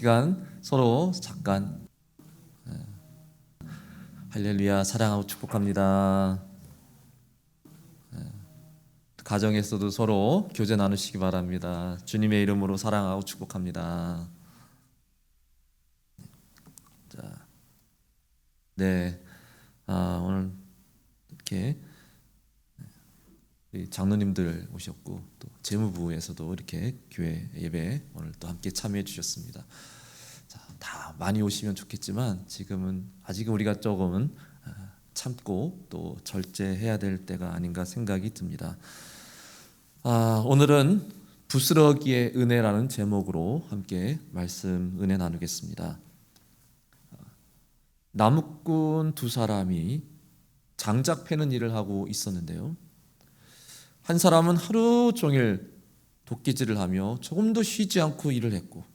시간 서로 잠깐 할렐루야 사랑하고 축복합니다. 가정에서도 서로 교제 나누시기 바랍니다. 주님의 이름으로 사랑하고 축복합니다. 자, 네, 오늘 이렇게 장로님들 오셨고 또 재무부에서도 이렇게 교회 예배 오늘 또 함께 참여해 주셨습니다. 자, 다 많이 오시면 좋겠지만 아직은 우리가 조금은 참고 또 절제해야 될 때가 아닌가 생각이 듭니다. 오늘은 부스러기의 은혜라는 제목으로 함께 말씀 은혜 나누겠습니다. 나무꾼 두 사람이 장작 패는 일을 하고 있었는데요. 한 사람은 하루 종일 도끼질을 하며 조금도 쉬지 않고 일을 했고,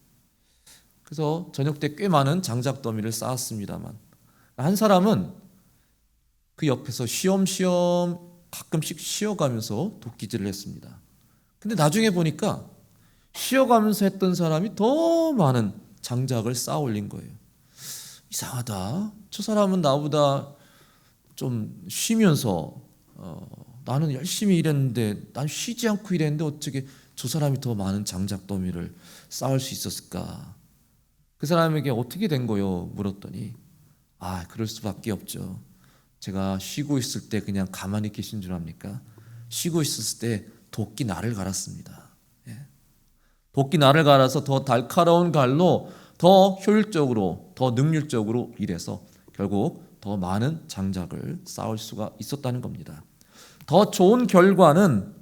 그래서 저녁 때 꽤 많은 장작 더미를 쌓았습니다만, 한 사람은 그 옆에서 쉬엄쉬엄 가끔씩 쉬어가면서 도끼질을 했습니다. 근데 나중에 보니까 쉬어가면서 했던 사람이 더 많은 장작을 쌓아 올린 거예요. 이상하다. 저 사람은 나보다 좀 쉬면서 나는 열심히 일했는데, 난 쉬지 않고 일했는데 어떻게 저 사람이 더 많은 장작 더미를 쌓을 수 있었을까? 그 사람에게 어떻게 된 거요? 물었더니 그럴 수밖에 없죠. 제가 쉬고 있을 때 그냥 가만히 계신 줄 압니까? 쉬고 있었을 때 도끼 날을 갈았습니다. 도끼 날을 갈아서 더 날카로운 갈로 더 효율적으로, 더 능률적으로 일해서 결국 더 많은 장작을 쌓을 수가 있었다는 겁니다. 더 좋은 결과는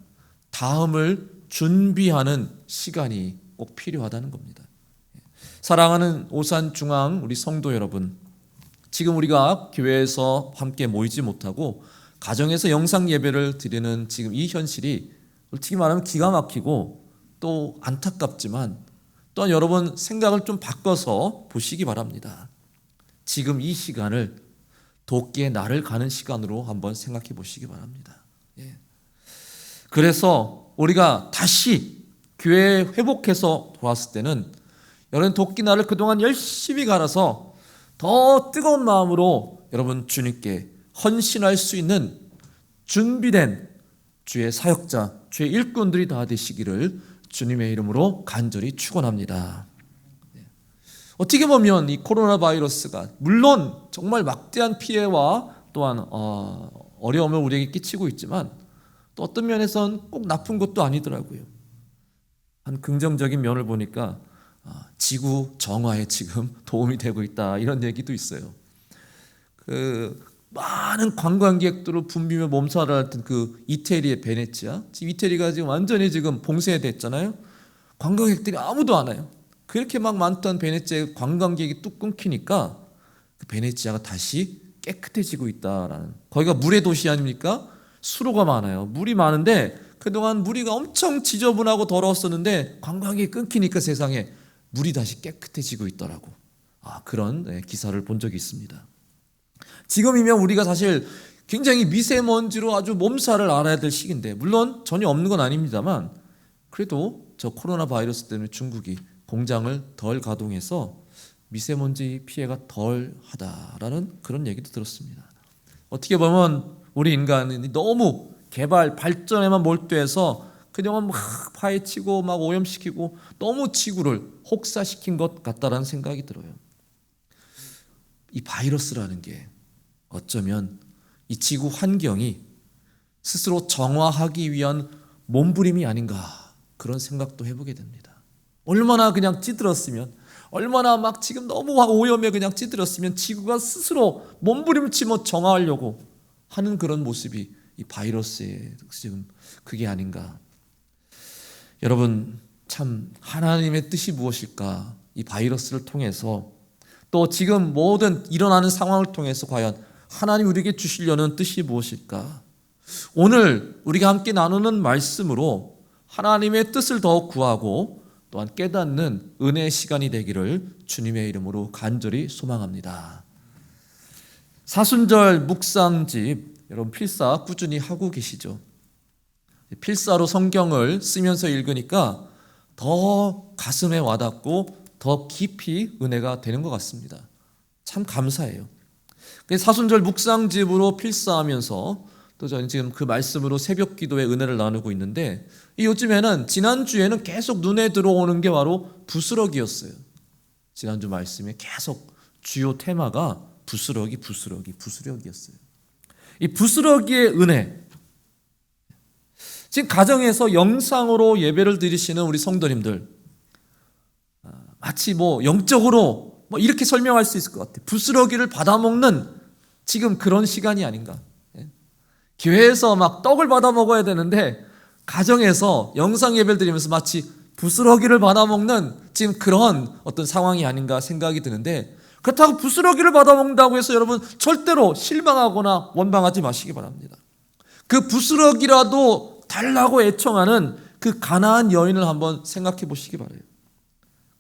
다음을 준비하는 시간이 꼭 필요하다는 겁니다. 사랑하는 오산중앙 우리 성도 여러분, 지금 우리가 교회에서 함께 모이지 못하고 가정에서 영상 예배를 드리는 지금 이 현실이 솔직히 말하면 기가 막히고 또 안타깝지만, 또한 여러분 생각을 좀 바꿔서 보시기 바랍니다. 지금 이 시간을 도끼의 날을 가는 시간으로 한번 생각해 보시기 바랍니다. 그래서 우리가 다시 교회에 회복해서 돌아왔을 때는 여러분 도끼 날을 그동안 열심히 갈아서 더 뜨거운 마음으로 여러분 주님께 헌신할 수 있는 준비된 주의 사역자, 주의 일꾼들이 다 되시기를 주님의 이름으로 간절히 축원합니다. 어떻게 보면 이 코로나 바이러스가 물론 정말 막대한 피해와 또한 어려움을 우리에게 끼치고 있지만, 또 어떤 면에선 꼭 나쁜 것도 아니더라고요. 한 긍정적인 면을 보니까 지구 정화에 지금 도움이 되고 있다, 이런 얘기도 있어요. 그 많은 관광객들을 붐비며 몸살을 앓던 그 이태리의 베네치아, 지금 이태리가 지금 완전히 지금 봉쇄됐잖아요. 관광객들이 아무도 안 와요. 그렇게 막 많던 베네치아의 관광객이 뚝 끊기니까 그 베네치아가 다시 깨끗해지고 있다라는, 거기가 물의 도시 아닙니까? 수로가 많아요. 물이 많은데 그동안 물이가 엄청 지저분하고 더러웠었는데 관광객이 끊기니까 세상에 물이 다시 깨끗해지고 있더라고. 그런 기사를 본 적이 있습니다. 지금이면 우리가 사실 굉장히 미세먼지로 아주 몸살을 앓아야 될 시기인데, 물론 전혀 없는 건 아닙니다만, 그래도 저 코로나 바이러스 때문에 중국이 공장을 덜 가동해서 미세먼지 피해가 덜 하다라는 그런 얘기도 들었습니다. 어떻게 보면 우리 인간이 너무 개발, 발전에만 몰두해서 그동안 막 파헤치고 막 오염시키고 너무 지구를 혹사시킨 것 같다라는 생각이 들어요. 이 바이러스라는 게 어쩌면 이 지구 환경이 스스로 정화하기 위한 몸부림이 아닌가, 그런 생각도 해보게 됩니다. 얼마나 그냥 찌들었으면, 얼마나 막 지금 너무 오염에 그냥 찌들었으면 지구가 스스로 몸부림을 치며 정화하려고 하는 그런 모습이 이 바이러스의 지금 그게 아닌가. 여러분, 참 하나님의 뜻이 무엇일까? 이 바이러스를 통해서, 또 지금 모든 일어나는 상황을 통해서 과연 하나님 우리에게 주시려는 뜻이 무엇일까? 오늘 우리가 함께 나누는 말씀으로 하나님의 뜻을 더 구하고 또한 깨닫는 은혜의 시간이 되기를 주님의 이름으로 간절히 소망합니다. 사순절 묵상집 여러분 필사 꾸준히 하고 계시죠? 필사로 성경을 쓰면서 읽으니까 더 가슴에 와닿고 더 깊이 은혜가 되는 것 같습니다. 참 감사해요. 사순절 묵상집으로 필사하면서 또 저는 지금 그 말씀으로 새벽 기도의 은혜를 나누고 있는데, 이 요즘에는 지난주에는 계속 눈에 들어오는 게 바로 부스러기였어요. 지난주 말씀에 계속 주요 테마가 부스러기였어요. 이 부스러기의 은혜, 지금 가정에서 영상으로 예배를 드리시는 우리 성도님들, 마치 영적으로 이렇게 설명할 수 있을 것 같아요. 부스러기를 받아먹는 지금 그런 시간이 아닌가. 교회에서 막 떡을 받아 먹어야 되는데 가정에서 영상 예배를 드리면서 마치 부스러기를 받아 먹는 지금 그런 어떤 상황이 아닌가 생각이 드는데, 그렇다고 부스러기를 받아 먹는다고 해서 여러분 절대로 실망하거나 원망하지 마시기 바랍니다. 그 부스러기라도 달라고 애청하는 그 가나안 여인을 한번 생각해 보시기 바라요.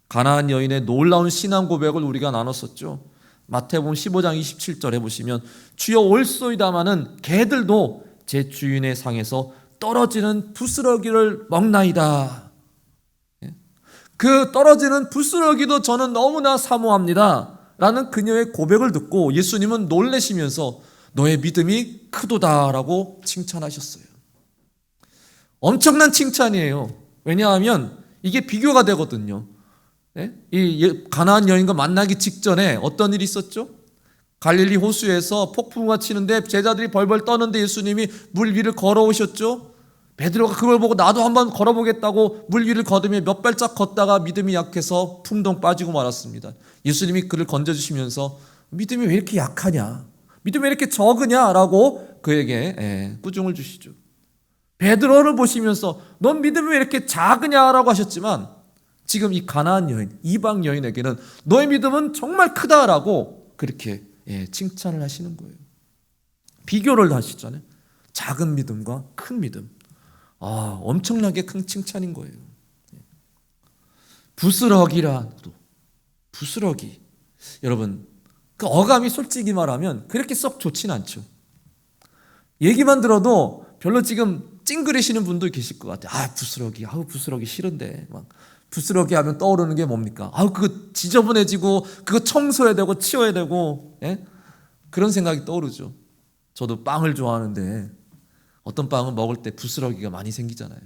가나안 여인의 놀라운 신앙 고백을 우리가 나눴었죠. 마태복음 15장 27절에 보시면 주여 올소이다마는 개들도 제 주인의 상에서 떨어지는 부스러기를 먹나이다. 그 떨어지는 부스러기도 저는 너무나 사모합니다 라는 그녀의 고백을 듣고 예수님은 놀라시면서 너의 믿음이 크도다라고 칭찬하셨어요. 엄청난 칭찬이에요. 왜냐하면 이게 비교가 되거든요. 이 가나안 여인과 만나기 직전에 어떤 일이 있었죠? 갈릴리 호수에서 폭풍우가 치는데 제자들이 벌벌 떠는데 예수님이 물 위를 걸어오셨죠. 베드로가 그걸 보고 나도 한번 걸어보겠다고 물 위를 걷으며 몇 발짝 걷다가 믿음이 약해서 풍덩 빠지고 말았습니다. 예수님이 그를 건져주시면서 믿음이 왜 이렇게 약하냐, 믿음이 왜 이렇게 적으냐라고 그에게 꾸중을 주시죠. 베드로를 보시면서 넌 믿음이 왜 이렇게 작으냐라고 하셨지만, 지금 이 가나안 여인, 이방 여인에게는 너의 믿음은 정말 크다라고 그렇게 칭찬을 하시는 거예요. 비교를 하시잖아요. 작은 믿음과 큰 믿음. 엄청나게 큰 칭찬인 거예요. 부스러기라도, 부스러기. 여러분, 그 어감이 솔직히 말하면 그렇게 썩 좋진 않죠. 얘기만 들어도 별로 지금 찡그리시는 분도 계실 것 같아요. 부스러기 싫은데. 부스러기 하면 떠오르는 게 뭡니까? 그거 지저분해지고 그거 청소해야 되고 치워야 되고, 그런 생각이 떠오르죠. 저도 빵을 좋아하는데 어떤 빵은 먹을 때 부스러기가 많이 생기잖아요.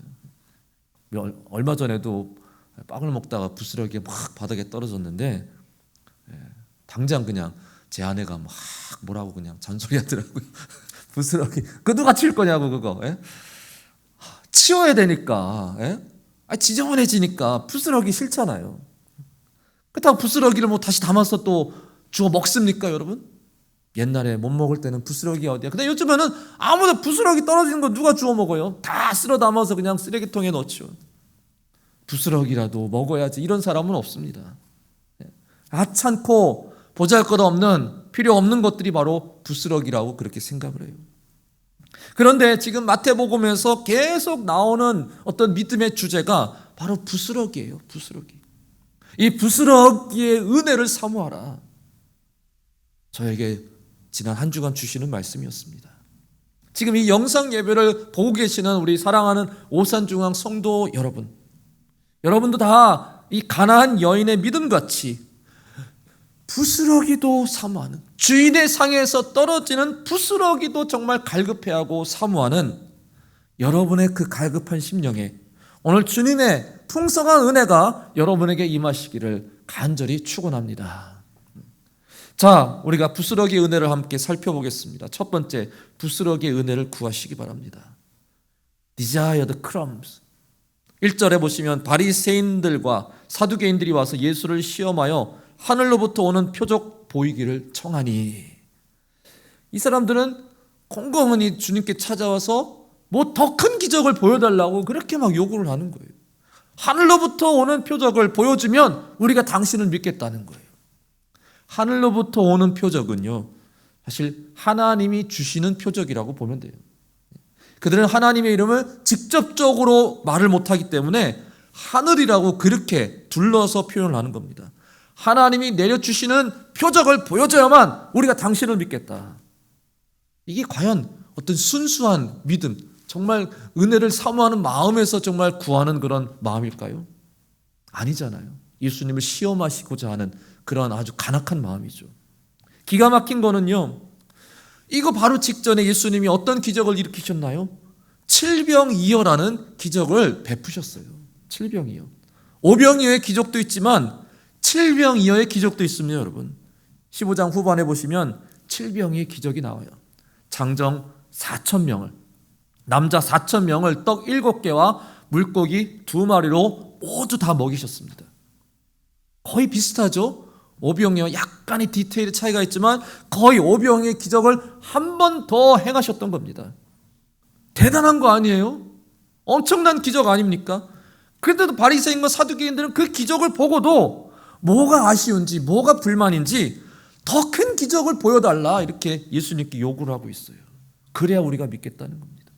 얼마 전에도 빵을 먹다가 부스러기가 막 바닥에 떨어졌는데, 당장 그냥 제 아내가 막 뭐라고 그냥 잔소리 하더라고요. 부스러기 그거 누가 칠 거냐고. 그거 치워야 되니까, 지저분해지니까 부스러기 싫잖아요. 그렇다고 부스러기를 다시 담아서 또 주워 먹습니까, 여러분? 옛날에 못 먹을 때는 부스러기 어디야. 근데 요즘에는 아무도 부스러기 떨어지는 거 누가 주워 먹어요? 다 쓸어 담아서 그냥 쓰레기통에 넣죠. 부스러기라도 먹어야지, 이런 사람은 없습니다. 하찮고 보잘것없는 필요 없는 것들이 바로 부스러기라고 그렇게 생각을 해요. 그런데 지금 마태복음에서 계속 나오는 어떤 믿음의 주제가 바로 부스러기예요. 부스러기. 이 부스러기의 은혜를 사모하라. 저에게 지난 한 주간 주시는 말씀이었습니다. 지금 이 영상 예배를 보고 계시는 우리 사랑하는 오산중앙 성도 여러분, 여러분도 다 이 가나안 여인의 믿음같이 부스러기도 사모하는, 주인의 상에서 떨어지는 부스러기도 정말 갈급해하고 사모하는 여러분의 그 갈급한 심령에 오늘 주님의 풍성한 은혜가 여러분에게 임하시기를 간절히 축원합니다. 자, 우리가 부스러기의 은혜를 함께 살펴보겠습니다. 첫 번째, 부스러기의 은혜를 구하시기 바랍니다. Desire the crumbs. 1절에 보시면 바리새인들과 사두개인들이 와서 예수를 시험하여 하늘로부터 오는 표적 보이기를 청하니. 이 사람들은 곰곰이 주님께 찾아와서 더 큰 기적을 보여달라고 그렇게 막 요구를 하는 거예요. 하늘로부터 오는 표적을 보여주면 우리가 당신을 믿겠다는 거예요. 하늘로부터 오는 표적은요, 사실 하나님이 주시는 표적이라고 보면 돼요. 그들은 하나님의 이름을 직접적으로 말을 못하기 때문에 하늘이라고 그렇게 둘러서 표현을 하는 겁니다. 하나님이 내려주시는 표적을 보여줘야만 우리가 당신을 믿겠다. 이게 과연 어떤 순수한 믿음, 정말 은혜를 사모하는 마음에서 정말 구하는 그런 마음일까요? 아니잖아요. 예수님을 시험하시고자 하는 그런 아주 간악한 마음이죠. 기가 막힌 거는요, 이거 바로 직전에 예수님이 어떤 기적을 일으키셨나요? 칠병이어라는 기적을 베푸셨어요. 칠병이어. 오병이어의 기적도 있지만 칠병이어의 기적도 있습니다, 여러분. 15장 후반에 보시면 칠병이의 기적이 나와요. 장정 4,000명을, 남자 4,000명을 떡 7개와 물고기 2마리로 모두 다 먹이셨습니다. 거의 비슷하죠? 오병이어 약간의 디테일의 차이가 있지만 거의 오병이어의 기적을 한 번 더 행하셨던 겁니다. 대단한 거 아니에요? 엄청난 기적 아닙니까? 그런데도 바리새인과 사두개인들은 그 기적을 보고도 뭐가 아쉬운지 뭐가 불만인지 더 큰 기적을 보여달라 이렇게 예수님께 요구를 하고 있어요. 그래야 우리가 믿겠다는 겁니다.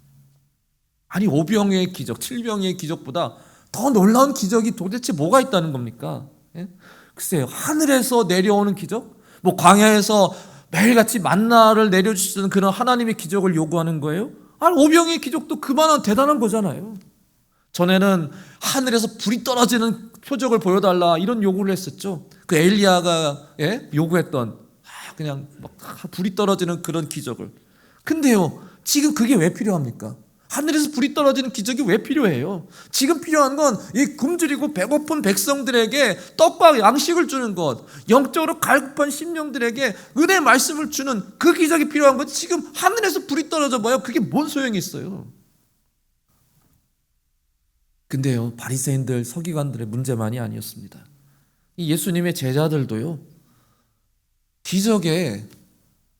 아니 오병이어의 기적, 칠병이어의 기적보다 더 놀라운 기적이 도대체 뭐가 있다는 겁니까? 예? 글쎄요, 하늘에서 내려오는 기적? 뭐 광야에서 매일같이 만나를 내려주시는 그런 하나님의 기적을 요구하는 거예요? 아니 오병이어의 기적도 그만한 대단한 거잖아요. 전에는 하늘에서 불이 떨어지는 표적을 보여달라 이런 요구를 했었죠. 그 엘리야가 요구했던 그냥 막 불이 떨어지는 그런 기적을. 근데요, 지금 그게 왜 필요합니까? 하늘에서 불이 떨어지는 기적이 왜 필요해요? 지금 필요한 건 이 굶주리고 배고픈 백성들에게 떡과 양식을 주는 것, 영적으로 갈급한 심령들에게 은혜의 말씀을 주는 그 기적이 필요한 건 지금 하늘에서 불이 떨어져 봐요. 그게 뭔 소용이 있어요? 근데요, 바리새인들, 서기관들의 문제만이 아니었습니다. 이 예수님의 제자들도요, 기적에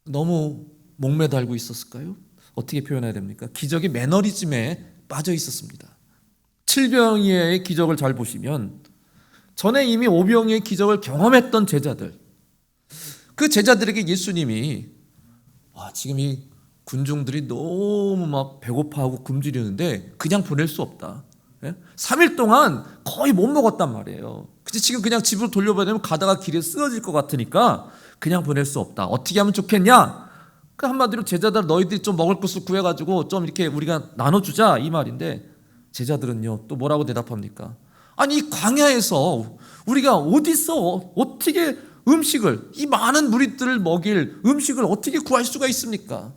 너무 목매달고 있었을까요? 어떻게 표현해야 됩니까? 기적의 매너리즘에 빠져 있었습니다. 칠병이의 기적을 잘 보시면 전에 이미 오병이의 기적을 경험했던 제자들, 그 제자들에게 예수님이 지금 이 군중들이 너무 막 배고파하고 굶주리는데 그냥 보낼 수 없다. 3일 동안 거의 못 먹었단 말이에요. 근데 지금 그냥 집으로 돌려보내면 가다가 길에 쓰러질 것 같으니까 그냥 보낼 수 없다. 어떻게 하면 좋겠냐? 그 한마디로 제자들 너희들이 좀 먹을 것을 구해가지고 좀 이렇게 우리가 나눠주자 이 말인데 제자들은요 또 뭐라고 대답합니까? 아니 이 광야에서 우리가 어디서 어떻게 음식을 이 많은 무리들을 먹일 음식을 어떻게 구할 수가 있습니까?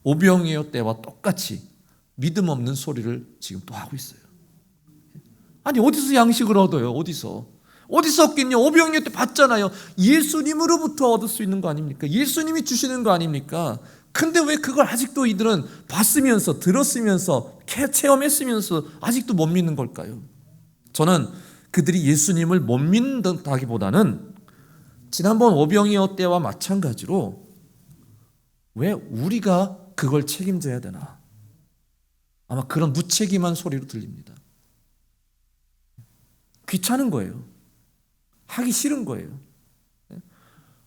오병이어 때와 똑같이 믿음 없는 소리를 지금 또 하고 있어요. 아니 어디서 양식을 얻어요? 어디서 얻겠냐? 오병이어 때 봤잖아요. 예수님으로부터 얻을 수 있는 거 아닙니까? 예수님이 주시는 거 아닙니까? 근데 왜 그걸 아직도 이들은 봤으면서 들었으면서 체험했으면서 아직도 못 믿는 걸까요? 저는 그들이 예수님을 못 믿는다기보다는 지난번 오병이어 때와 마찬가지로 왜 우리가 그걸 책임져야 되나? 아마 그런 무책임한 소리로 들립니다. 귀찮은 거예요. 하기 싫은 거예요.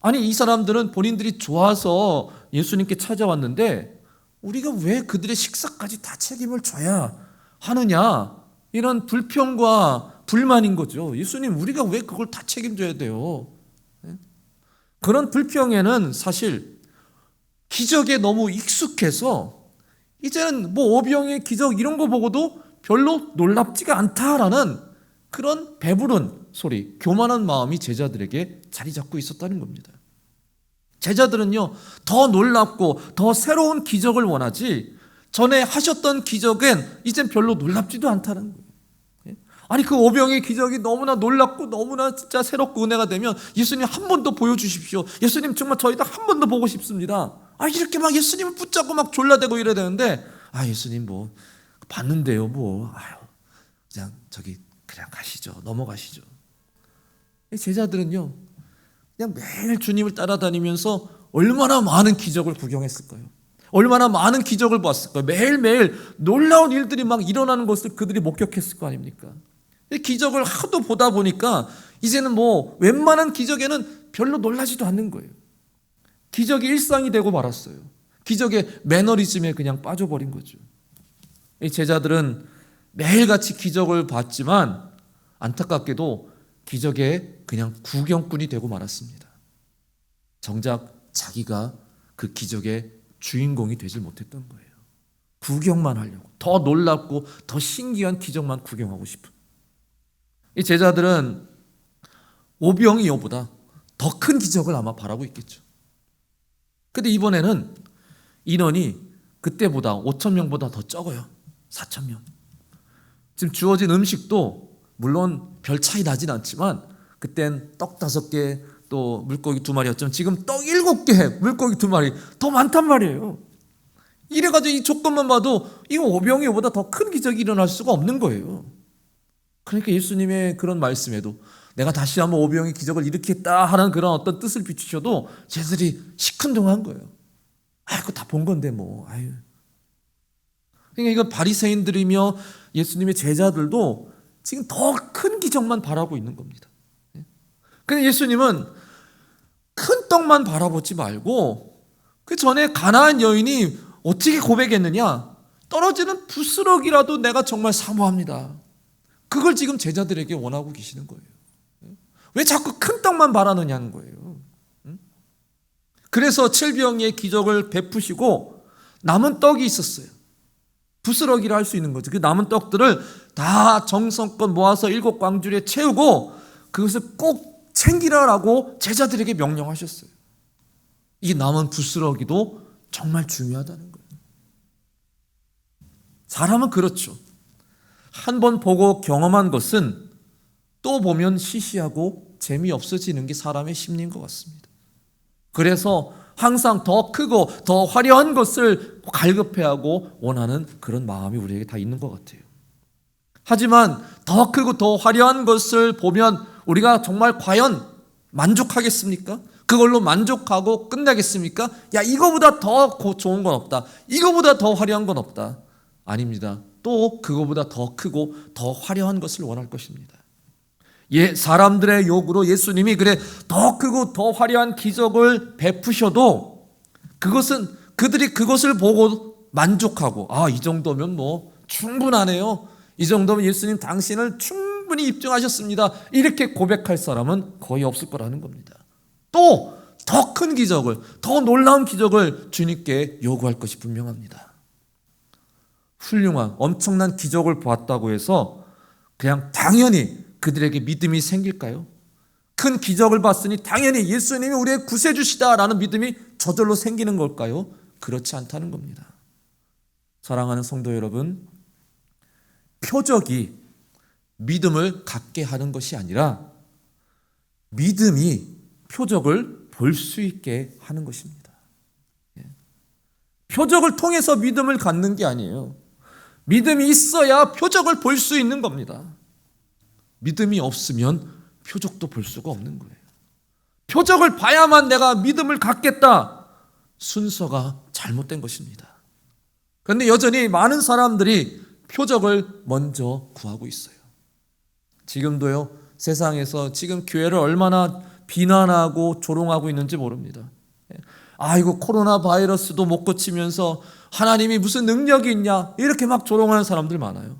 아니 이 사람들은 본인들이 좋아서 예수님께 찾아왔는데 우리가 왜 그들의 식사까지 다 책임을 져야 하느냐, 이런 불평과 불만인 거죠. 예수님 우리가 왜 그걸 다 책임져야 돼요? 그런 불평에는 사실 기적에 너무 익숙해서 이제는 뭐 오병의 기적 이런 거 보고도 별로 놀랍지가 않다라는 그런 배부른 소리, 교만한 마음이 제자들에게 자리 잡고 있었다는 겁니다. 제자들은요 더 놀랍고 더 새로운 기적을 원하지 전에 하셨던 기적은 이젠 별로 놀랍지도 않다는 거예요. 아니 그 오병의 기적이 너무나 놀랍고 너무나 진짜 새롭고 은혜가 되면 예수님 한 번 더 보여주십시오. 예수님 정말 저희도 한 번 더 보고 싶습니다. 이렇게 막 예수님을 붙잡고 막 졸라대고 이래야 되는데 예수님 뭐 봤는데요 뭐 그냥 저기 그냥 가시죠. 넘어가시죠. 제자들은요 그냥 매일 주님을 따라다니면서 얼마나 많은 기적을 구경했을까요? 얼마나 많은 기적을 봤을까요? 매일매일 놀라운 일들이 막 일어나는 것을 그들이 목격했을 거 아닙니까? 기적을 하도 보다 보니까 이제는 뭐 웬만한 기적에는 별로 놀라지도 않는 거예요. 기적이 일상이 되고 말았어요. 기적의 매너리즘에 그냥 빠져버린 거죠. 이 제자들은 매일같이 기적을 봤지만 안타깝게도 기적의 그냥 구경꾼이 되고 말았습니다. 정작 자기가 그 기적의 주인공이 되질 못했던 거예요. 구경만 하려고, 더 놀랍고 더 신기한 기적만 구경하고 싶은 이 제자들은 오병이 어보다 더 큰 기적을 아마 바라고 있겠죠. 근데 이번에는 인원이 그때보다 5천 명보다 더 적어요. 4천 명. 지금 주어진 음식도 물론 별 차이 나진 않지만 그땐 떡 5개 또 물고기 2마리였지만 지금 떡 7개, 물고기 2마리 더 많단 말이에요. 이래가지고 이 조건만 봐도 이거 오병이어보다 더 큰 기적이 일어날 수가 없는 거예요. 그러니까 예수님의 그런 말씀에도 내가 다시 한번 오병이 기적을 일으키겠다 하는 그런 어떤 뜻을 비추셔도 제자들이 시큰둥한 거예요. 그거 다 본 건데 뭐. 아유. 그러니까 이거 바리새인들이며 예수님의 제자들도 지금 더 큰 기적만 바라고 있는 겁니다. 근데 예수님은 큰 떡만 바라보지 말고 그 전에 가나안 여인이 어떻게 고백했느냐? 떨어지는 부스럭이라도 내가 정말 사모합니다. 그걸 지금 제자들에게 원하고 계시는 거예요. 왜 자꾸 큰 떡만 바라느냐는 거예요. 그래서 칠병의 기적을 베푸시고 남은 떡이 있었어요. 부스러기라 할 수 있는 거죠. 그 남은 떡들을 다 정성껏 모아서 7광주리에 채우고 그것을 꼭 챙기라라고 제자들에게 명령하셨어요. 이 남은 부스러기도 정말 중요하다는 거예요. 사람은 그렇죠. 한 번 보고 경험한 것은 또 보면 시시하고 재미없어지는 게 사람의 심리인 것 같습니다. 그래서 항상 더 크고 더 화려한 것을 갈급해하고 원하는 그런 마음이 우리에게 다 있는 것 같아요. 하지만 더 크고 더 화려한 것을 보면 우리가 정말 과연 만족하겠습니까? 그걸로 만족하고 끝나겠습니까? 야, 이거보다 더 좋은 건 없다. 이거보다 더 화려한 건 없다. 아닙니다. 또 그거보다 더 크고 더 화려한 것을 원할 것입니다. 사람들의 요구로 예수님이 그래 더 크고 더 화려한 기적을 베푸셔도 그것은 그들이 그것을 보고 만족하고 이 정도면 뭐 충분하네요. 이 정도면 예수님 당신을 충분히 입증하셨습니다. 이렇게 고백할 사람은 거의 없을 거라는 겁니다. 또 더 큰 기적을, 더 놀라운 기적을 주님께 요구할 것이 분명합니다. 훌륭한 엄청난 기적을 보았다고 해서 그냥 당연히 그들에게 믿음이 생길까요? 큰 기적을 봤으니 당연히 예수님이 우리의 구세주시다라는 믿음이 저절로 생기는 걸까요? 그렇지 않다는 겁니다. 사랑하는 성도 여러분, 표적이 믿음을 갖게 하는 것이 아니라 믿음이 표적을 볼 수 있게 하는 것입니다. 표적을 통해서 믿음을 갖는 게 아니에요. 믿음이 있어야 표적을 볼 수 있는 겁니다. 믿음이 없으면 표적도 볼 수가 없는 거예요. 표적을 봐야만 내가 믿음을 갖겠다. 순서가 잘못된 것입니다. 그런데 여전히 많은 사람들이 표적을 먼저 구하고 있어요. 지금도요, 세상에서 지금 교회를 얼마나 비난하고 조롱하고 있는지 모릅니다. 아이고, 코로나 바이러스도 못 고치면서 하나님이 무슨 능력이 있냐, 이렇게 막 조롱하는 사람들 많아요.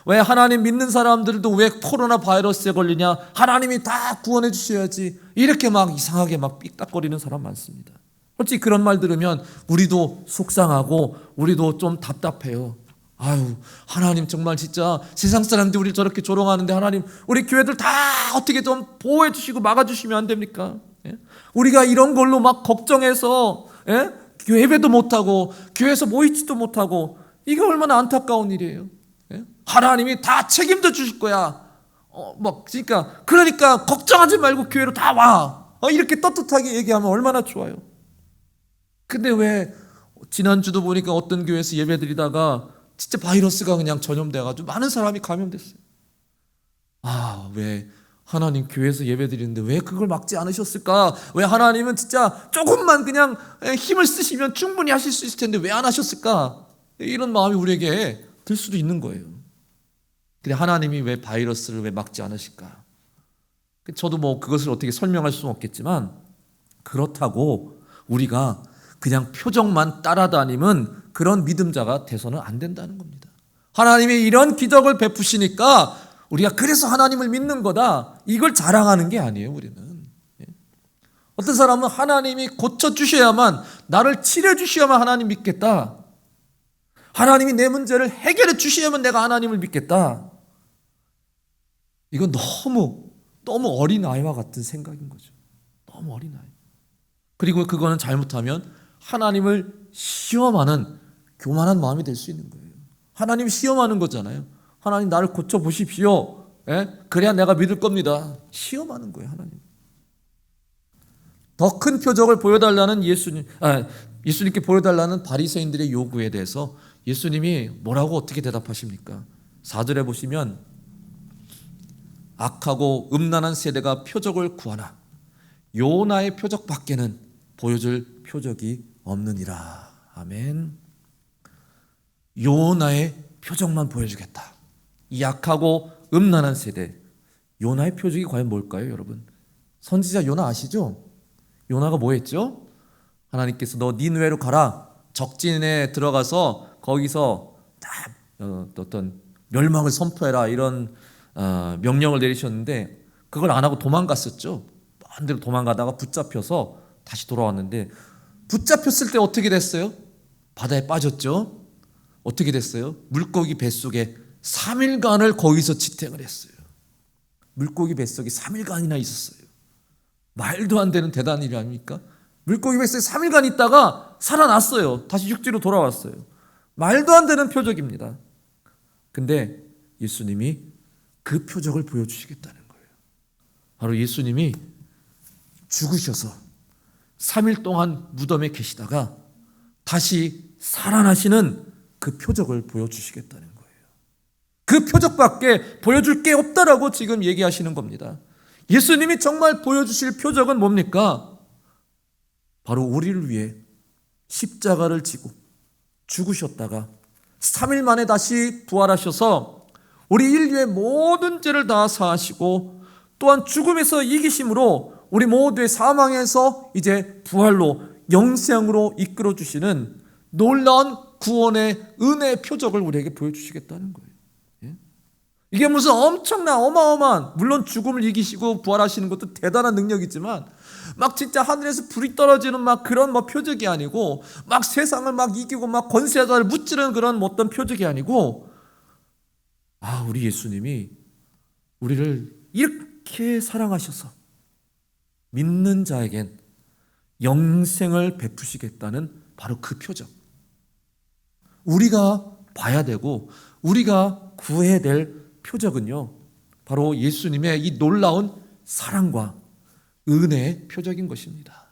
왜 하나님 믿는 사람들도 왜 코로나 바이러스에 걸리냐, 하나님이 다 구원해 주셔야지, 이렇게 막 이상하게 막 삑딱거리는 사람 많습니다. 솔직히 그런 말 들으면 우리도 속상하고 우리도 좀 답답해요. 아유, 하나님 정말 진짜 세상 사람들이 우리를 저렇게 조롱하는데 하나님 우리 교회들 다 어떻게 좀 보호해 주시고 막아 주시면 안 됩니까? 우리가 이런 걸로 막 걱정해서 예배도 못하고 교회에서 모이지도 못하고, 이게 얼마나 안타까운 일이에요. 하나님이 다 책임져 주실 거야. 그러니까 걱정하지 말고 교회로 다 와. 이렇게 떳떳하게 얘기하면 얼마나 좋아요. 근데 왜 지난주도 보니까 어떤 교회에서 예배드리다가 진짜 바이러스가 그냥 전염돼가지고 많은 사람이 감염됐어요. 왜 하나님 교회에서 예배드리는데 왜 그걸 막지 않으셨을까? 왜 하나님은 진짜 조금만 그냥 힘을 쓰시면 충분히 하실 수 있을 텐데 왜 안 하셨을까? 이런 마음이 우리에게 들 수도 있는 거예요. 근데 하나님이 왜 바이러스를 왜 막지 않으실까? 저도 뭐 그것을 어떻게 설명할 수는 없겠지만, 그렇다고 우리가 그냥 표정만 따라다니면 그런 믿음자가 돼서는 안 된다는 겁니다. 하나님이 이런 기적을 베푸시니까 우리가 그래서 하나님을 믿는 거다, 이걸 자랑하는 게 아니에요. 우리는 어떤 사람은 하나님이 고쳐주셔야만, 나를 치료해 주셔야만 하나님 믿겠다. 하나님이 내 문제를 해결해 주시면 내가 하나님을 믿겠다. 이건 너무 어린아이와 같은 생각인 거죠. 너무 어린아이. 그리고 그거는 잘못하면 하나님을 시험하는 교만한 마음이 될 수 있는 거예요. 하나님 시험하는 거잖아요. 하나님 나를 고쳐보십시오. 그래야 내가 믿을 겁니다. 시험하는 거예요, 하나님. 더 큰 표적을 보여달라는 예수님께 보여달라는 바리새인들의 요구에 대해서 예수님이 뭐라고 어떻게 대답하십니까? 4절에 보시면 악하고 음란한 세대가 표적을 구하나 요나의 표적밖에는 보여줄 표적이 없느니라. 아멘. 요나의 표적만 보여주겠다. 이 악하고 음란한 세대, 요나의 표적이 과연 뭘까요, 여러분? 선지자 요나 아시죠? 요나가 뭐 했죠? 하나님께서 너 니느웨로 가라. 적진에 들어가서 거기서 다 어떤 멸망을 선포해라, 이런 명령을 내리셨는데 그걸 안 하고 도망갔었죠. 먼 데로 도망가다가 붙잡혀서 다시 돌아왔는데, 붙잡혔을 때 어떻게 됐어요? 바다에 빠졌죠. 어떻게 됐어요? 물고기 뱃속에 3일간을 거기서 지탱을 했어요. 물고기 뱃속에 3일간이나 있었어요. 말도 안 되는 대단한 일 아닙니까? 물고기 뱃속에 3일간 있다가 살아났어요. 다시 육지로 돌아왔어요. 말도 안 되는 표적입니다. 근데 예수님이 그 표적을 보여주시겠다는 거예요. 바로 예수님이 죽으셔서 3일 동안 무덤에 계시다가 다시 살아나시는 그 표적을 보여주시겠다는 거예요. 그 표적밖에 보여줄 게 없다라고 지금 얘기하시는 겁니다. 예수님이 정말 보여주실 표적은 뭡니까? 바로 우리를 위해 십자가를 지고 죽으셨다가 3일 만에 다시 부활하셔서 우리 인류의 모든 죄를 다 사하시고, 또한 죽음에서 이기심으로 우리 모두의 사망에서 이제 부활로 영생으로 이끌어 주시는 놀라운 구원의 은혜의 표적을 우리에게 보여주시겠다는 거예요. 이게 무슨 엄청난 어마어마한, 물론 죽음을 이기시고 부활하시는 것도 대단한 능력이지만 막 진짜 하늘에서 불이 떨어지는 막 그런 표적이 아니고, 막 세상을 막 이기고 막 권세자를 무찌르는 그런 어떤 표적이 아니고, 우리 예수님이 우리를 이렇게 사랑하셔서 믿는 자에겐 영생을 베푸시겠다는 바로 그 표적. 우리가 봐야 되고 우리가 구해야 될 표적은요, 바로 예수님의 이 놀라운 사랑과 은혜의 표적인 것입니다.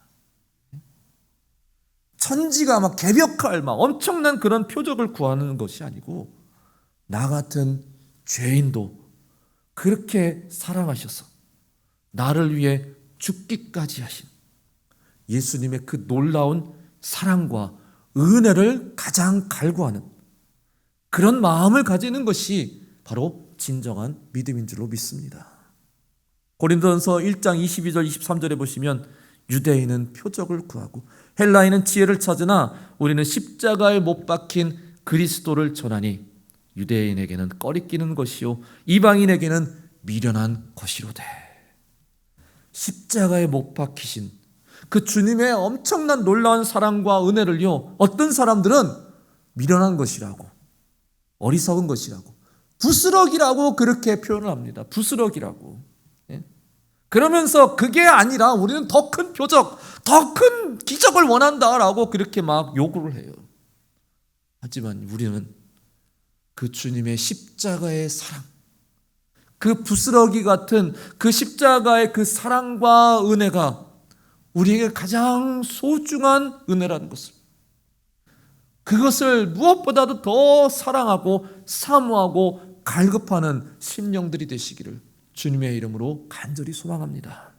천지가 막 개벽할 막 엄청난 그런 표적을 구하는 것이 아니고, 나 같은 죄인도 그렇게 사랑하셔서 나를 위해 죽기까지 하신 예수님의 그 놀라운 사랑과 은혜를 가장 갈구하는 그런 마음을 가지는 것이 바로 진정한 믿음인 줄로 믿습니다. 고린도전서 1장 22절 23절에 보시면 유대인은 표적을 구하고 헬라인은 지혜를 찾으나 우리는 십자가에 못 박힌 그리스도를 전하니 유대인에게는 꺼리끼는 것이요 이방인에게는 미련한 것이로되. 십자가에 못 박히신 그 주님의 엄청난 놀라운 사랑과 은혜를요, 어떤 사람들은 미련한 것이라고, 어리석은 것이라고, 부스럭이라고 그렇게 표현을 합니다. 부스럭이라고. 그러면서 그게 아니라 우리는 더 큰 표적, 더 큰 기적을 원한다라고 그렇게 막 요구를 해요. 하지만 우리는 그 주님의 십자가의 사랑, 그 부스러기 같은 그 십자가의 그 사랑과 은혜가 우리에게 가장 소중한 은혜라는 것을, 그것을 무엇보다도 더 사랑하고 사모하고 갈급하는 심령들이 되시기를 주님의 이름으로 간절히 소망합니다.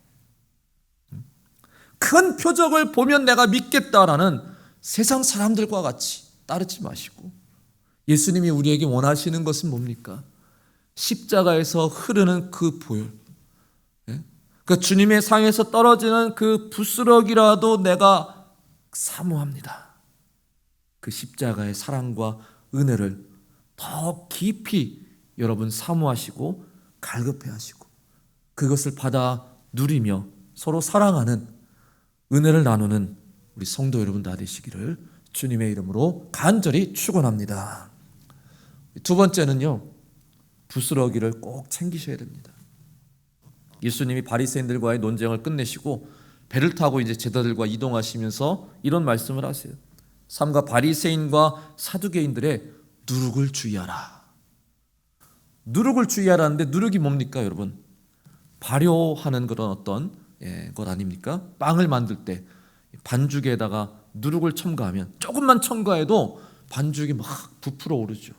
큰 표적을 보면 내가 믿겠다라는 세상 사람들과 같이 따르지 마시고, 예수님이 우리에게 원하시는 것은 뭡니까? 십자가에서 흐르는 그 보혈, 그 주님의 상에서 떨어지는 그 부스러기라도 내가 사모합니다. 그 십자가의 사랑과 은혜를 더 깊이 여러분 사모하시고 갈급해하시고 그것을 받아 누리며 서로 사랑하는 은혜를 나누는 우리 성도 여러분 다 되시기를 주님의 이름으로 간절히 축원합니다. 두 번째는요, 부스러기를 꼭 챙기셔야 됩니다. 예수님이 바리새인들과의 논쟁을 끝내시고 배를 타고 이제 제자들과 이동하시면서 이런 말씀을 하세요. 삼가 바리새인과 사두개인들의 누룩을 주의하라. 누룩을 주의하라는데 누룩이 뭡니까, 여러분? 발효하는 그런 어떤 것 아닙니까? 빵을 만들 때 반죽에다가 누룩을 첨가하면, 조금만 첨가해도 반죽이 막 부풀어 오르죠.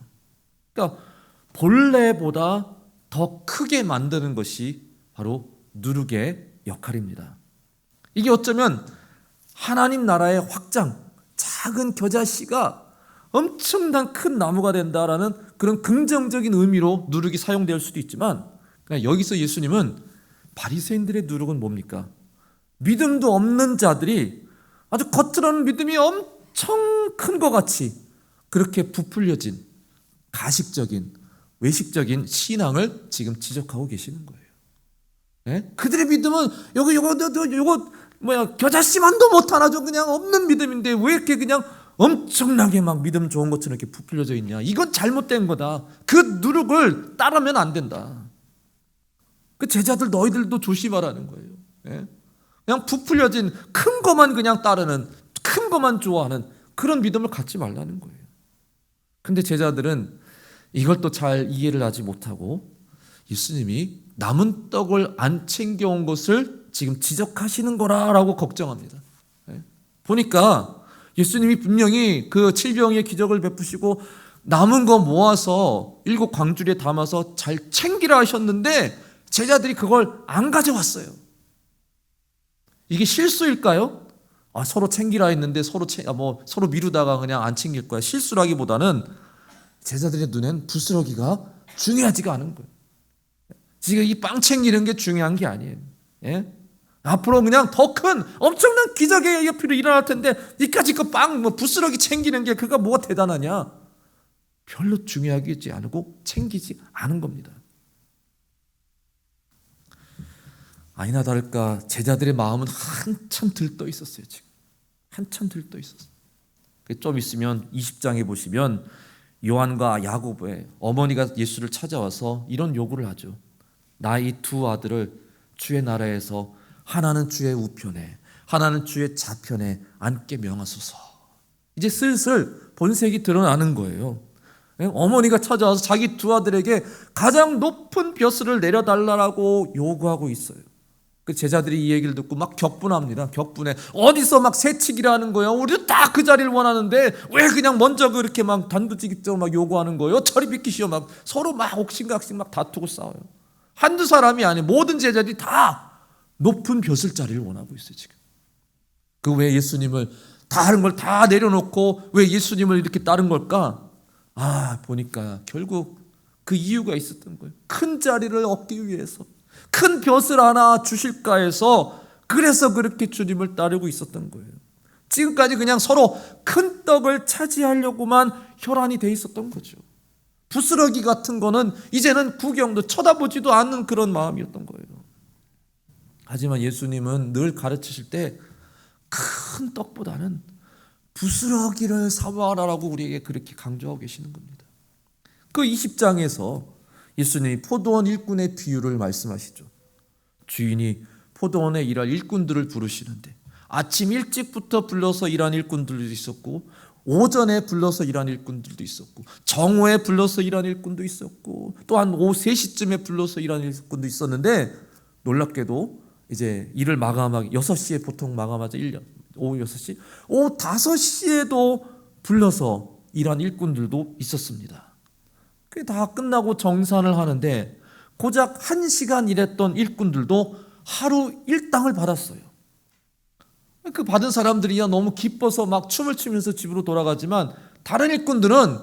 그러니까 본래보다 더 크게 만드는 것이 바로 누룩의 역할입니다. 이게 어쩌면 하나님 나라의 확장, 작은 겨자씨가 엄청난 큰 나무가 된다라는 그런 긍정적인 의미로 누룩이 사용될 수도 있지만, 그러니까 여기서 예수님은 바리새인들의 누룩은 뭡니까? 믿음도 없는 자들이 아주 겉으로는 믿음이 엄청 큰 것 같이 그렇게 부풀려진 가식적인, 외식적인 신앙을 지금 지적하고 계시는 거예요. 네? 그들의 믿음은 요거 겨자씨만도 못하나 좀 그냥 없는 믿음인데 왜 이렇게 그냥 엄청나게 막 믿음 좋은 것처럼 이렇게 부풀려져 있냐? 이건 잘못된 거다. 그 누룩을 따르면 안 된다. 그 제자들 너희들도 조심하라는 거예요. 네? 그냥 부풀려진 큰 것만 그냥 따르는, 큰 것만 좋아하는 그런 믿음을 갖지 말라는 거예요. 근데 제자들은 이걸 또 잘 이해를 하지 못하고 예수님이 남은 떡을 안 챙겨온 것을 지금 지적하시는 거라고 걱정합니다. 보니까 예수님이 분명히 그 칠병의 기적을 베푸시고 남은 거 모아서 7 광주리에 담아서 잘 챙기라 하셨는데 제자들이 그걸 안 가져왔어요. 이게 실수일까요? 서로 챙기라 했는데 서로 미루다가 그냥 안 챙길 거야. 실수라기보다는 제자들의 눈엔 부스러기가 중요하지가 않은 거예요. 지금 이 빵 챙기는 게 중요한 게 아니에요. 예? 앞으로 그냥 더 큰 엄청난 기적의 옆으로 일어날 텐데 이까짓 그 빵 부스러기 챙기는 게 그가 뭐가 대단하냐? 별로 중요하지 않고 챙기지 않은 겁니다. 아니나 다를까 제자들의 마음은 한참 들떠 있었어요. 지금 한참 들떠 있었어요. 좀 있으면 20장에 보시면 요한과 야고보의 어머니가 예수를 찾아와서 이런 요구를 하죠. 나의 두 아들을 주의 나라에서 하나는 주의 우편에 하나는 주의 좌편에 앉게 명하소서. 이제 슬슬 본색이 드러나는 거예요. 어머니가 찾아와서 자기 두 아들에게 가장 높은 벼슬을 내려달라고 요구하고 있어요. 그 제자들이 이 얘기를 듣고 막 격분합니다. 격분해. 어디서 막 새치기를 는 거예요. 우리도 다 그 자리를 원하는데 왜 그냥 먼저 그렇게 막 단도직입적으로 막 요구하는 거예요. 저리 비키시오. 막 서로 막 옥신각신 막 다투고 싸워요. 한두 사람이 아니에요. 모든 제자들이 다 높은 벼슬 자리를 원하고 있어요. 지금 그 왜 예수님을 다른 걸 다 내려놓고 왜 예수님을 이렇게 따른 걸까? 보니까 결국 그 이유가 있었던 거예요. 큰 자리를 얻기 위해서, 큰 벼슬 하나 주실까 해서, 그래서 그렇게 주님을 따르고 있었던 거예요. 지금까지 그냥 서로 큰 떡을 차지하려고만 혈안이 돼 있었던 거죠. 부스러기 같은 거는 이제는 구경도 쳐다보지도 않는 그런 마음이었던 거예요. 하지만 예수님은 늘 가르치실 때 큰 떡보다는 부스러기를 사모하라고 우리에게 그렇게 강조하고 계시는 겁니다. 그 20장에서 예수님이 포도원 일꾼의 비유를 말씀하시죠. 주인이 포도원에 일할 일꾼들을 부르시는데 아침 일찍부터 불러서 일한 일꾼들도 있었고 오전에 불러서 일한 일꾼들도 있었고 정오에 불러서 일한 일꾼도 있었고 또한 오후 3시쯤에 불러서 일한 일꾼도 있었는데 놀랍게도 이제 일을 마감하기 6시에 보통 마감하자 1년 오후 6시 오후 5시에도 불러서 일한 일꾼들도 있었습니다. 그게 다 끝나고 정산을 하는데 고작 1시간 일했던 일꾼들도 하루 일당을 받았어요. 그 받은 사람들이야 너무 기뻐서 막 춤을 추면서 집으로 돌아가지만 다른 일꾼들은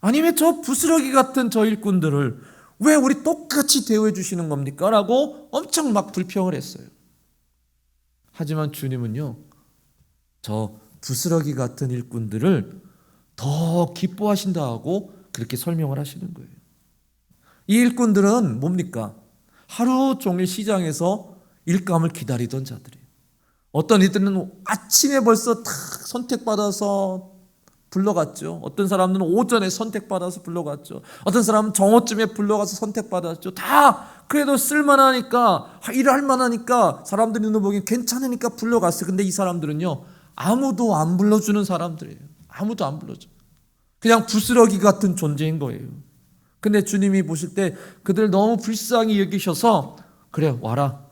아니 왜 저 부스러기 같은 저 일꾼들을 왜 우리 똑같이 대우해 주시는 겁니까? 라고 엄청 막 불평을 했어요. 하지만 주님은요 저 부스러기 같은 일꾼들을 더 기뻐하신다 하고 그렇게 설명을 하시는 거예요. 이 일꾼들은 뭡니까? 하루 종일 시장에서 일감을 기다리던 자들이에요. 어떤 이들은 아침에 벌써 탁 선택받아서 불러갔죠. 어떤 사람들은 오전에 선택받아서 불러갔죠. 어떤 사람은 정오쯤에 불러가서 선택받았죠. 다 그래도 쓸만하니까, 일할 만하니까, 사람들이 눈을 보기엔 괜찮으니까 불러갔어요. 근데 이 사람들은요, 아무도 안 불러주는 사람들이에요. 아무도 안 불러줘. 그냥 부스러기 같은 존재인 거예요. 근데 주님이 보실 때 그들 너무 불쌍히 여기셔서, 그래, 와라.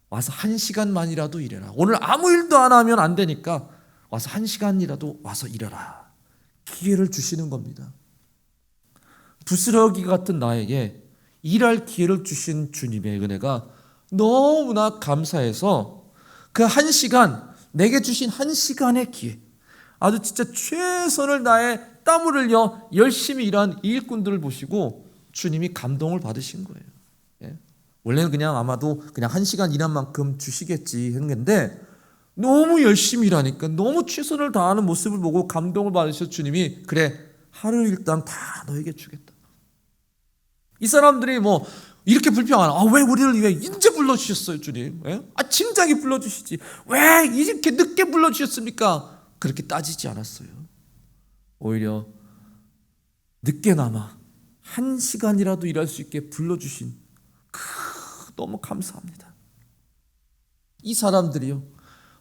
와서 1시간만이라도 일해라. 오늘 아무 일도 안 하면 안 되니까 와서 1시간이라도 와서 일해라. 기회를 주시는 겁니다. 부스러기 같은 나에게 일할 기회를 주신 주님의 은혜가 너무나 감사해서 그 1시간, 내게 주신 1시간의 기회, 아주 진짜 최선을 다해 땀을 흘려 열심히 일한 이 일꾼들을 보시고 주님이 감동을 받으신 거예요. 예? 원래는 그냥 아마도 그냥 1시간 일한 만큼 주시겠지 했는데 너무 열심히 일하니까 너무 최선을 다하는 모습을 보고 감동을 받으셔서 주님이 그래, 하루 일당 다 너에게 주겠다. 이 사람들이 뭐 이렇게 불평하나, 왜 우리를 왜 이제 불러주셨어요 주님? 예? 진작에 불러주시지 왜 이렇게 늦게 불러주셨습니까? 그렇게 따지지 않았어요. 오히려 늦게나마 1시간이라도 일할 수 있게 불러주신 너무 감사합니다. 이 사람들이요,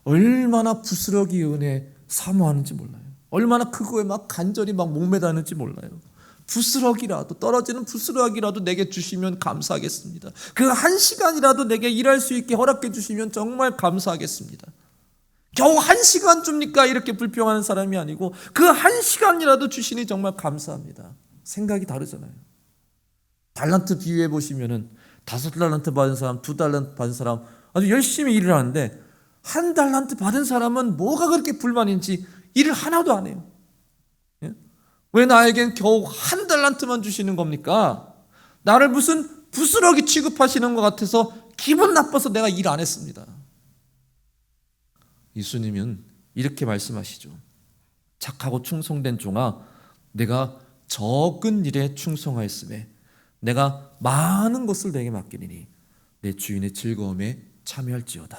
얼마나 부스러기 은혜 사모하는지 몰라요. 얼마나 그거에 막 간절히 막 목매다는지 몰라요. 부스러기라도, 떨어지는 부스러기라도 내게 주시면 감사하겠습니다. 그 1시간이라도 내게 일할 수 있게 허락해 주시면 정말 감사하겠습니다. 겨우 1시간 줍니까? 이렇게 불평하는 사람이 아니고 그 1시간이라도 주시니 정말 감사합니다. 생각이 다르잖아요. 달란트 비유해 보시면은 5달란트 받은 사람, 2달란트 받은 사람 아주 열심히 일을 하는데 1달란트 받은 사람은 뭐가 그렇게 불만인지 일을 하나도 안 해요. 예? 왜 나에겐 겨우 1달란트만 주시는 겁니까? 나를 무슨 부스러기 취급하시는 것 같아서 기분 나빠서 내가 일 안 했습니다. 예수님은 이렇게 말씀하시죠. 착하고 충성된 종아, 내가 적은 일에 충성하였음에 내가 많은 것을 내게 맡기리니 내 주인의 즐거움에 참여할지어다.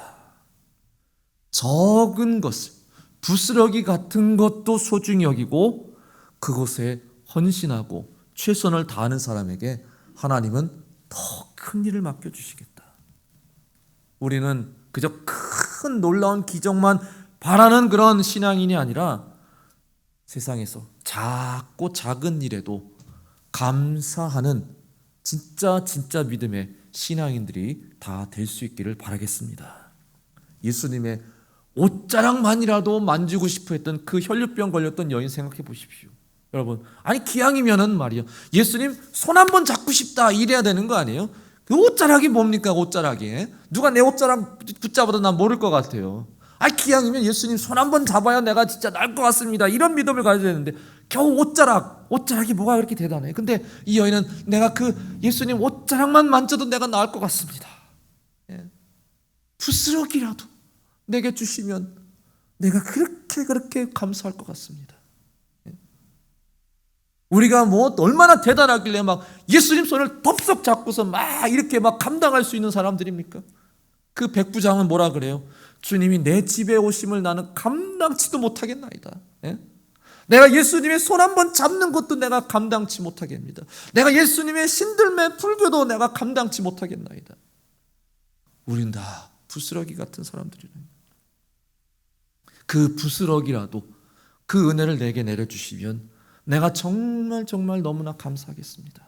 적은 것을, 부스러기 같은 것도 소중히 여기고 그것에 헌신하고 최선을 다하는 사람에게 하나님은 더 큰 일을 맡겨주시겠다. 우리는 그저 큰 놀라운 기적만 바라는 그런 신앙인이 아니라 세상에서 작고 작은 일에도 감사하는 진짜 믿음의 신앙인들이 다 될 수 있기를 바라겠습니다. 예수님의 옷자락만이라도 만지고 싶어 했던 그 혈류병 걸렸던 여인 생각해 보십시오. 여러분, 기왕이면은 말이요, 예수님 손 한번 잡고 싶다 이래야 되는 거 아니에요? 그 옷자락이 뭡니까? 옷자락이 누가 내 옷자락 붙잡아도 난 모를 것 같아요. 기왕이면 예수님 손 한번 잡아야 내가 진짜 나을 것 같습니다. 이런 믿음을 가져야 되는데 겨우 옷자락이 뭐가 그렇게 대단해? 근데 이 여인은 내가 그 예수님 옷자락만 만져도 내가 나을 것 같습니다. 예. 부스러기라도 내게 주시면 내가 그렇게 감사할 것 같습니다. 예. 우리가 뭐 얼마나 대단하길래 막 예수님 손을 덥석 잡고서 막 이렇게 막 감당할 수 있는 사람들입니까? 그 백부장은 뭐라 그래요? 주님이 내 집에 오심을 나는 감당치도 못하겠나이다. 예? 내가 예수님의 손 한번 잡는 것도 내가 감당치 못하겠습니다. 내가 예수님의 신들매 불교도 내가 감당치 못하겠나이다. 우린 다 부스러기 같은 사람들이네. 그 부스러기라도 그 은혜를 내게 내려주시면 내가 정말 너무나 감사하겠습니다.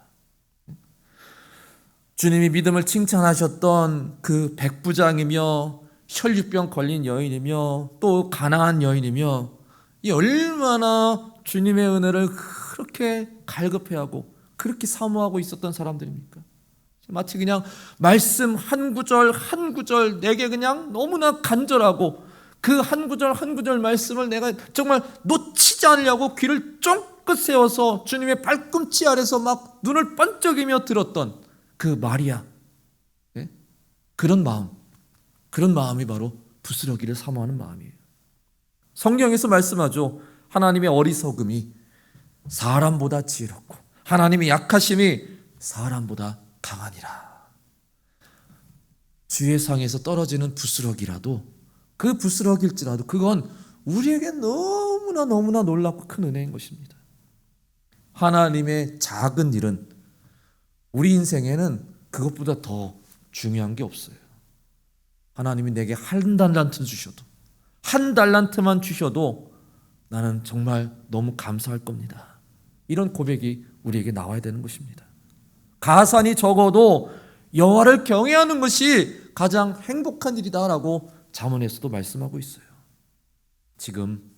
주님이 믿음을 칭찬하셨던 그 백부장이며 혈류병 걸린 여인이며 또 가난한 여인이며 이 얼마나 주님의 은혜를 그렇게 갈급해하고 그렇게 사모하고 있었던 사람들입니까? 마치 그냥 말씀 한 구절 한 구절 내게 그냥 너무나 간절하고 그 한 구절 한 구절 말씀을 내가 정말 놓치지 않으려고 귀를 쫑긋 세워서 주님의 발꿈치 아래서 막 눈을 번쩍이며 들었던 그 마리아, 네? 그런 마음이 바로 부스러기를 사모하는 마음이에요. 성경에서 말씀하죠. 하나님의 어리석음이 사람보다 지혜롭고 하나님의 약하심이 사람보다 강하니라. 주의 상에서 떨어지는 부스러기라도 그 부스러기일지라도 그건 우리에게 너무나 놀랍고 큰 은혜인 것입니다. 하나님의 작은 일은 우리 인생에는 그것보다 더 중요한 게 없어요. 하나님이 내게 한 달란트 주셔도, 한 달란트만 주셔도 나는 정말 너무 감사할 겁니다. 이런 고백이 우리에게 나와야 되는 것입니다. 가산이 적어도 여호와를 경외하는 것이 가장 행복한 일이다라고 잠언에서도 말씀하고 있어요. 지금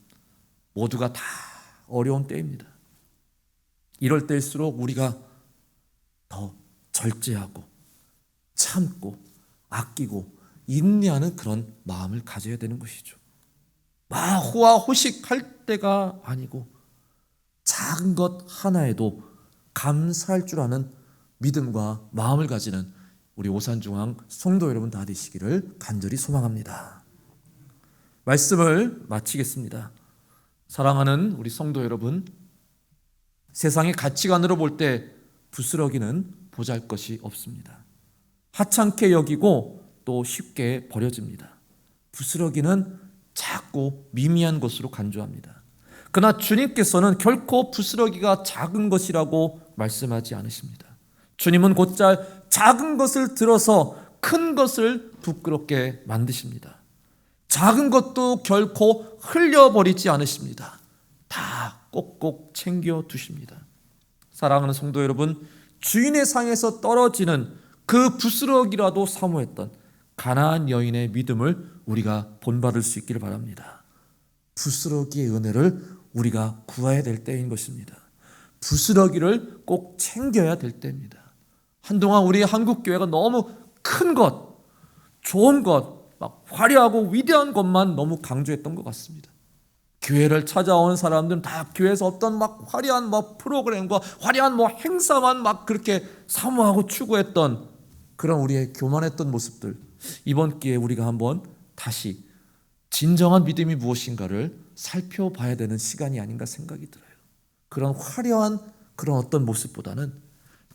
모두가 다 어려운 때입니다. 이럴 때일수록 우리가 더 절제하고 참고 아끼고 인내하는 그런 마음을 가져야 되는 것이죠. 호화호식할 때가 아니고 작은 것 하나에도 감사할 줄 아는 믿음과 마음을 가지는 우리 오산중앙 성도 여러분 다 되시기를 간절히 소망합니다. 말씀을 마치겠습니다. 사랑하는 우리 성도 여러분, 세상의 가치관으로 볼 때 부스러기는 보잘것이 없습니다. 하찮게 여기고 또 쉽게 버려집니다. 부스러기는 작고 미미한 것으로 간주합니다. 그러나 주님께서는 결코 부스러기가 작은 것이라고 말씀하지 않으십니다. 주님은 곧잘 작은 것을 들어서 큰 것을 부끄럽게 만드십니다. 작은 것도 결코 흘려버리지 않으십니다. 다 꼭꼭 챙겨 두십니다. 사랑하는 성도 여러분, 주인의 상에서 떨어지는 그 부스러기라도 사모했던 가나안 여인의 믿음을 우리가 본받을 수 있기를 바랍니다. 부스러기의 은혜를 우리가 구해야 될 때인 것입니다. 부스러기를 꼭 챙겨야 될 때입니다. 한동안 우리 한국교회가 너무 큰 것, 좋은 것, 막 화려하고 위대한 것만 너무 강조했던 것 같습니다. 교회를 찾아오는 사람들은 다 교회에서 어떤 막 화려한 프로그램과 화려한 행사만 막 그렇게 사모하고 추구했던 그런 우리의 교만했던 모습들, 이번 기회에 우리가 한번 다시 진정한 믿음이 무엇인가를 살펴봐야 되는 시간이 아닌가 생각이 들어요. 그런 화려한 그런 어떤 모습보다는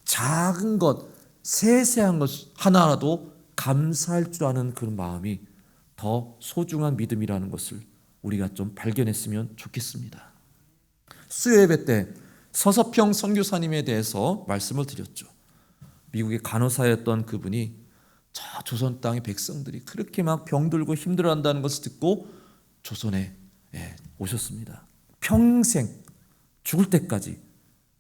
작은 것, 세세한 것 하나라도 감사할 줄 아는 그런 마음이 더 소중한 믿음이라는 것을 우리가 좀 발견했으면 좋겠습니다. 수요 예배 때 서서평 선교사님에 대해서 말씀을 드렸죠. 미국의 간호사였던 그분이 저 조선 땅의 백성들이 그렇게 막 병들고 힘들어한다는 것을 듣고 조선에 오셨습니다. 평생 죽을 때까지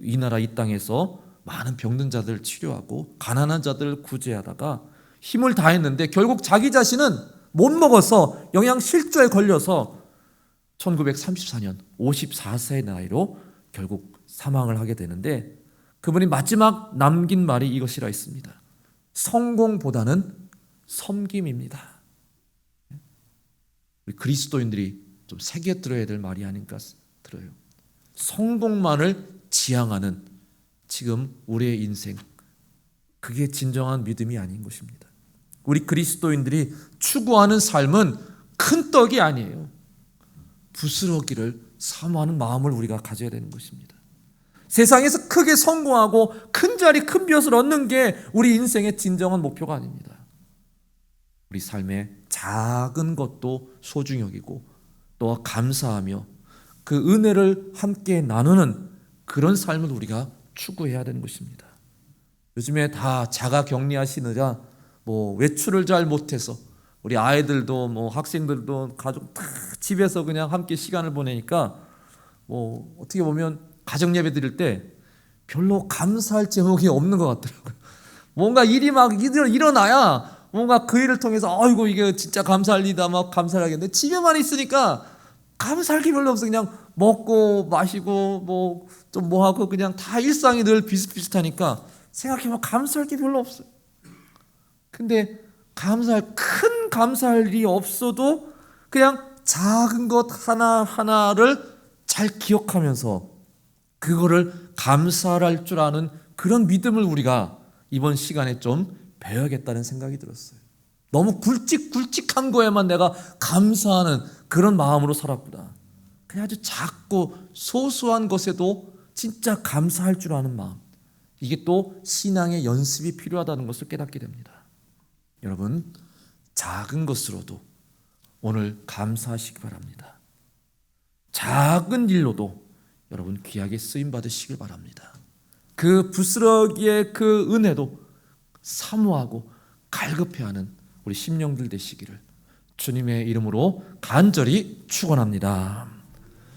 이 나라 이 땅에서 많은 병든 자들을 치료하고 가난한 자들을 구제하다가 힘을 다했는데 결국 자기 자신은 못 먹어서 영양실조에 걸려서 1934년 54세의 나이로 결국 사망을 하게 되는데, 그분이 마지막 남긴 말이 이것이라 했습니다. 성공보다는 섬김입니다. 우리 그리스도인들이 좀 새겨들어야 될 말이 아닌가 들어요. 성공만을 지향하는 지금 우리의 인생, 그게 진정한 믿음이 아닌 것입니다. 우리 그리스도인들이 추구하는 삶은 큰 떡이 아니에요. 부스러기를 사모하는 마음을 우리가 가져야 되는 것입니다. 세상에서 크게 성공하고 큰 자리, 큰 벼슬을 얻는 게 우리 인생의 진정한 목표가 아닙니다. 우리 삶의 작은 것도 소중히 여기고 또 감사하며 그 은혜를 함께 나누는 그런 삶을 우리가 추구해야 되는 것입니다. 요즘에 다 자가 격리하시느라 외출을 잘 못해서 우리 아이들도 학생들도 가족 다 집에서 그냥 함께 시간을 보내니까 어떻게 보면 가정 예배 드릴 때 별로 감사할 제목이 없는 것 같더라고요. 뭔가 일이 막 일어나야 뭔가 그 일을 통해서 아이고 이게 진짜 감사할 일이다 막 감사를 하겠는데, 집에만 있으니까 감사할 게 별로 없어. 그냥 먹고 마시고 좀 하고 그냥 다 일상이 늘 비슷비슷하니까 생각해보면 감사할 게 별로 없어요. 근데 큰 감사할 일이 없어도 그냥 작은 것 하나하나를 잘 기억하면서 그거를 감사할 줄 아는 그런 믿음을 우리가 이번 시간에 좀 배워야겠다는 생각이 들었어요. 너무 굵직굵직한 거에만 내가 감사하는 그런 마음으로 살았구나. 그냥 아주 작고 소소한 것에도 진짜 감사할 줄 아는 마음, 이게 또 신앙의 연습이 필요하다는 것을 깨닫게 됩니다. 여러분, 작은 것으로도 오늘 감사하시기 바랍니다. 작은 일로도 여러분 귀하게 쓰임 받으시길 바랍니다. 그 부스러기의 그 은혜도 사모하고 갈급해하는 우리 심령들 되시기를 주님의 이름으로 간절히 축원합니다.